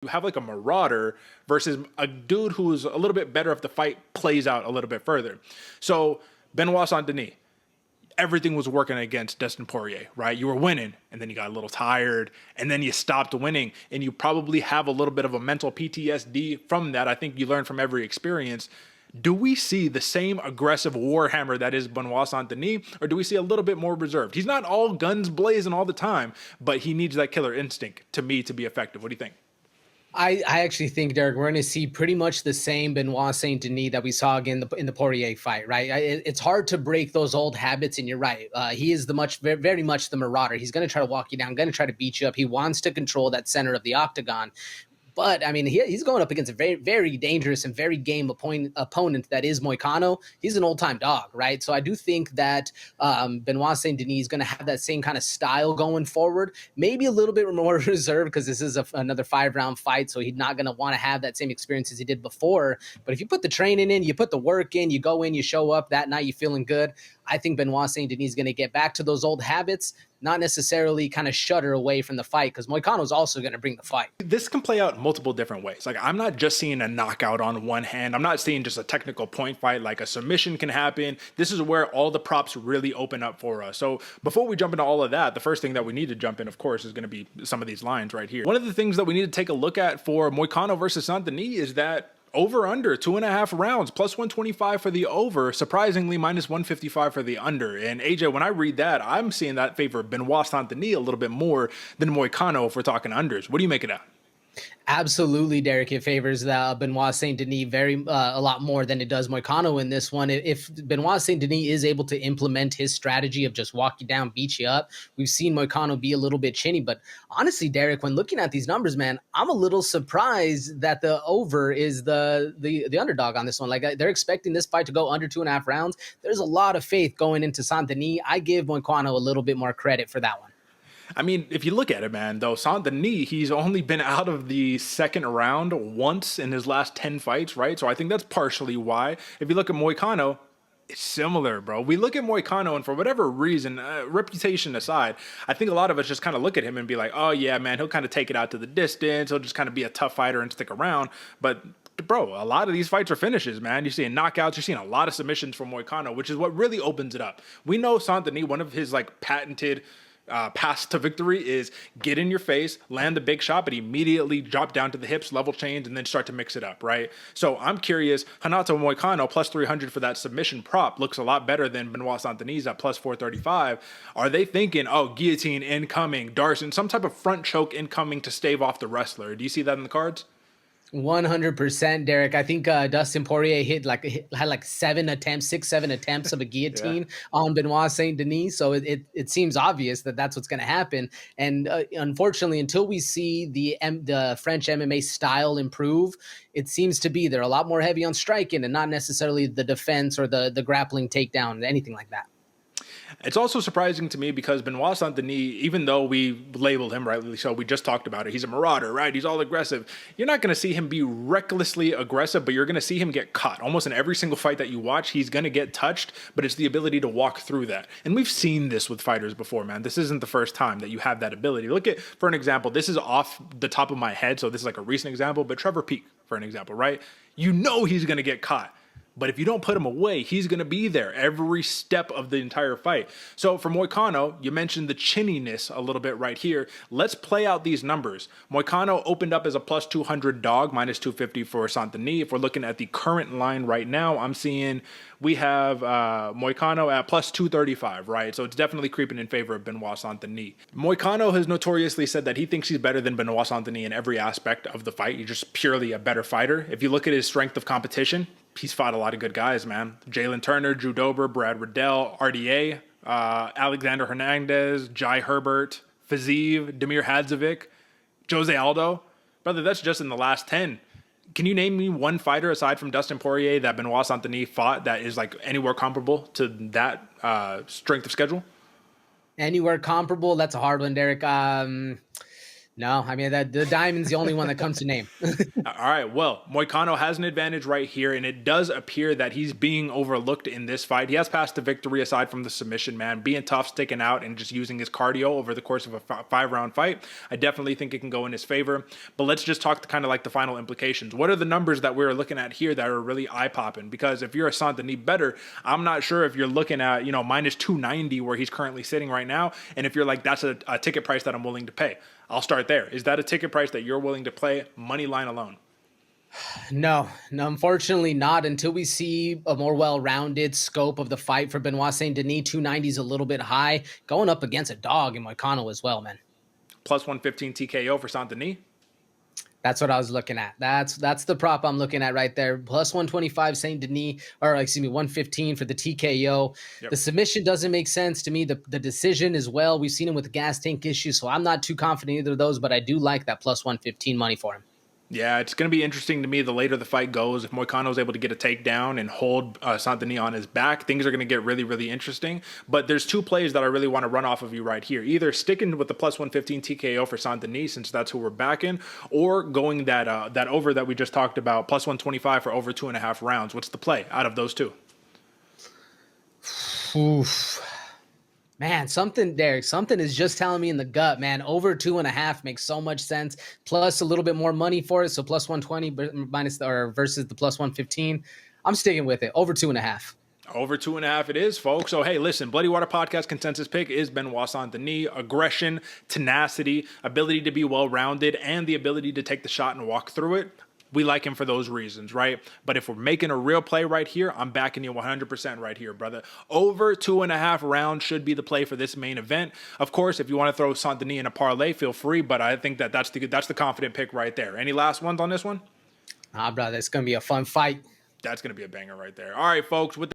You have like a marauder versus a dude who's a little bit better if the fight plays out a little bit further. So Benoit Saint Denis, everything was working against Dustin Poirier, right? You were winning, and then you got a little tired, and then you stopped winning, and you probably have a little bit of a mental PTSD from that. I think you learn from every experience. Do we see the same aggressive warhammer that is Benoit Saint Denis, or do we see a little bit more reserved? He's not all guns blazing all the time, but he needs that killer instinct to me to be effective. What do you think? I actually think, Derek, we're going to see pretty much the same Benoit Saint Denis that we saw again in the Poirier fight, right? It's hard to break those old habits, and you're right. He is very much the marauder. He's going to try to walk you down, going to try to beat you up. He wants to control that center of the octagon. But I mean, he's going up against a very, very dangerous and very game opponent that is Moicano. He's an old-time dog, right? So I do think that Benoit Saint Denis is going to have that same kind of style going forward. Maybe a little bit more reserved because this is another 5-round fight, so he's not going to want to have that same experience as he did before. But if you put the training in, you put the work in, you go in, you show up that night, you feeling good. I think Benoit Saint Denis is going to get back to those old habits, not necessarily kind of shudder away from the fight, because Moicano is also going to bring the fight. This can play out multiple different ways. Like, I'm not just seeing a knockout on one hand. I'm not seeing just a technical point fight. Like, a submission can happen. This is where all the props really open up for us. So before we jump into all of that, the first thing that we need to jump in, of course, is going to be some of these lines right here. One of the things that we need to take a look at for Moicano versus Saint Denis is that over under 2.5 rounds, plus 125 for the over, surprisingly minus 155 for the under. And AJ, when I read that, I'm seeing that favor Benoit Saint Denis a little bit more than Moicano if we're talking unders. What do you make of that? Absolutely, Derek. It favors Benoit Saint Denis a lot more than it does Moicano in this one. If Benoit Saint Denis is able to implement his strategy of just walk you down, beat you up, we've seen Moicano be a little bit chinny. But honestly, Derek, when looking at these numbers, man, I'm a little surprised that the over is the underdog on this one. Like, they're expecting this fight to go under 2.5 rounds. There's a lot of faith going into Saint Denis. I give Moicano a little bit more credit for that one. I mean, if you look at it, man, though, Saint Denis, he's only been out of the second round once in his last 10 fights, right? So I think that's partially why. If you look at Moicano, it's similar, bro. We look at Moicano, and for whatever reason, reputation aside, I think a lot of us just kind of look at him and be like, oh, yeah, man, he'll kind of take it out to the distance. He'll just kind of be a tough fighter and stick around. But bro, a lot of these fights are finishes, man. You're seeing knockouts. You're seeing a lot of submissions from Moicano, which is what really opens it up. We know Saint Denis, one of his like patented path to victory is get in your face, land the big shot, but immediately drop down to the hips, level change, and then start to mix it up, right? So I'm curious, Renato Moicano plus 300 for that submission prop looks a lot better than Benoit Saint Denis at plus 435. Are they thinking, oh, guillotine incoming, Darson, some type of front choke incoming to stave off the wrestler? Do you see that in the cards? 100%, Derek. I think Dustin Poirier had like 6-7 attempts of a guillotine on Benoit Saint Denis. So it seems obvious that that's what's going to happen. And unfortunately, until we see the French MMA style improve, it seems to be they're a lot more heavy on striking and not necessarily the defense or the grappling takedown, anything like that. It's also surprising to me because Benoit Saint Denis, even though we labeled him rightly so, we just talked about it, he's a marauder, right? He's all aggressive. You're not going to see him be recklessly aggressive, but you're going to see him get caught. Almost in every single fight that you watch, he's going to get touched, but it's the ability to walk through that. And we've seen this with fighters before, man. This isn't the first time that you have that ability. Look at, for an example, this is off the top of my head, so this is like a recent example, but Trevor Peek, for an example, right? You know he's going to get caught. But if you don't put him away, he's going to be there every step of the entire fight. So for Moicano, you mentioned the chinniness a little bit right here. Let's play out these numbers. Moicano opened up as a plus 200 dog, minus 250 for Saint Denis. If we're looking at the current line right now, I'm seeing we have Moicano at plus 235, right? So it's definitely creeping in favor of Benoit Saint Denis. Moicano has notoriously said that he thinks he's better than Benoit Saint Denis in every aspect of the fight. He's just purely a better fighter. If you look at his strength of competition, he's fought a lot of good guys, man. Jalen Turner, Drew Dober, Brad Riddell, RDA, Alexander Hernandez, Jai Herbert, Fazeev, Damir Hadzovic, Jose Aldo. Brother, that's just in the last 10. Can you name me one fighter aside from Dustin Poirier that Benoit Saint Denis fought that is like anywhere comparable to that strength of schedule? Anywhere comparable? That's a hard one, Derek. No, I mean that the diamond's the only one that comes to name. All right. Well, Moicano has an advantage right here, and it does appear that he's being overlooked in this fight. He has passed the victory aside from the submission, man. Being tough, sticking out, and just using his cardio over the course of a 5-round fight. I definitely think it can go in his favor. But let's just talk to kind of like the final implications. What are the numbers that we're looking at here that are really eye-popping? Because if you're a Saint-Denis better, I'm not sure if you're looking at, minus 290 where he's currently sitting right now. And if you're like, that's a ticket price that I'm willing to pay. I'll start there. Is that a ticket price that you're willing to play money line alone? No, unfortunately not until we see a more well-rounded scope of the fight for Benoit Saint Denis. 290 is a little bit high, going up against a dog in Moicano as well, man. Plus 115 TKO for Saint Denis. That's what I was looking at. That's the prop I'm looking at right there. Plus 125 Saint Denis, or excuse me, 115 for the TKO. Yep. The submission doesn't make sense to me. The decision as well. We've seen him with the gas tank issues, so I'm not too confident in either of those, but I do like that plus 115 money for him. Yeah, it's going to be interesting to me the later the fight goes. If Moicano is able to get a takedown and hold Saint-Denis on his back, things are going to get really, really interesting. But there's two plays that I really want to run off of you right here. Either sticking with the plus 115 TKO for Saint-Denis, since that's who we're backing, or going that over that we just talked about, plus 125 for over 2.5 rounds. What's the play out of those two? Oof. Man, something is just telling me in the gut, man. Over 2.5 makes so much sense. Plus a little bit more money for it. So plus 120 versus the plus 115. I'm sticking with it. Over 2.5. Over 2.5 it is, folks. So, hey, listen, Bloody Water Podcast consensus pick is Benoit Saint-Denis. Aggression, tenacity, ability to be well-rounded, and the ability to take the shot and walk through it. We like him for those reasons, right? But if we're making a real play right here, I'm backing you 100% right here, brother. Over 2.5 rounds should be the play for this main event. Of course, if you want to throw Saint-Denis in a parlay, feel free, but I think that's the confident pick right there. Any last ones on this one? Brother, it's going to be a fun fight. That's going to be a banger right there. All right, folks. With